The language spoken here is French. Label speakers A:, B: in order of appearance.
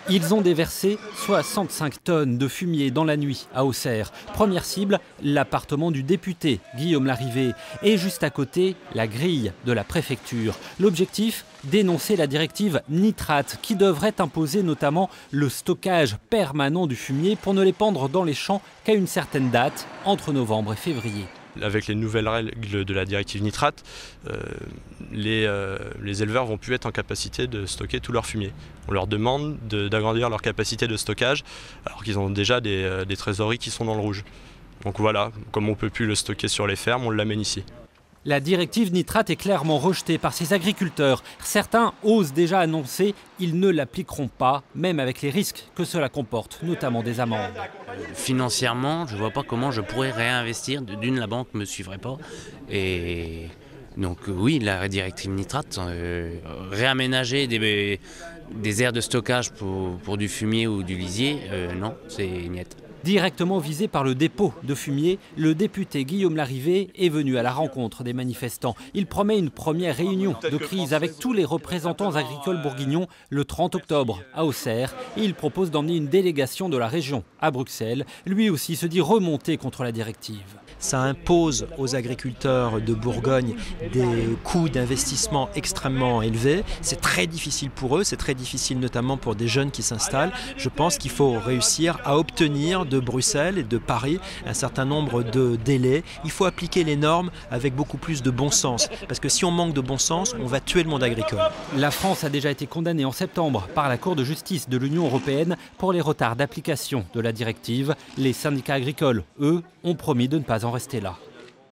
A: Ils ont déversé 65 tonnes de fumier dans la nuit à Auxerre. Première cible, l'appartement du député Guillaume Larrivé. Et juste à côté, la grille de la préfecture. L'objectif, dénoncer la directive nitrate qui devrait imposer notamment le stockage permanent du fumier pour ne l'épandre dans les champs qu'à une certaine date, entre novembre et février.
B: Avec les nouvelles règles de la directive nitrate, les éleveurs vont plus être en capacité de stocker tout leur fumier. On leur demande d'agrandir leur capacité de stockage alors qu'ils ont déjà des trésoreries qui sont dans le rouge. Donc voilà, comme on ne peut plus le stocker sur les fermes, on l'amène ici.
A: La directive nitrate est clairement rejetée par ces agriculteurs. Certains osent déjà annoncer qu'ils ne l'appliqueront pas, même avec les risques que cela comporte, notamment des amendes.
C: Financièrement, je ne vois pas comment je pourrais réinvestir. D'une, la banque ne me suivrait pas. Et donc oui, la directive nitrate, réaménager des aires de stockage pour du fumier ou du lisier, non, c'est niette.
A: Directement visé par le dépôt de fumier, le député Guillaume Larrivé est venu à la rencontre des manifestants. Il promet une première réunion de crise avec tous les représentants agricoles bourguignons le 30 octobre à Auxerre. Et il propose d'emmener une délégation de la région à Bruxelles. Lui aussi se dit remonté contre la directive.
D: Ça impose aux agriculteurs de Bourgogne des coûts d'investissement extrêmement élevés. C'est très difficile pour eux, c'est très difficile notamment pour des jeunes qui s'installent. Je pense qu'il faut réussir à obtenir de Bruxelles et de Paris un certain nombre de délais. Il faut appliquer les normes avec beaucoup plus de bon sens. Parce que si on manque de bon sens, on va tuer le monde agricole.
A: La France a déjà été condamnée en septembre par la Cour de justice de l'Union européenne pour les retards d'application de la directive. Les syndicats agricoles, eux, ont promis de ne pas en rester là.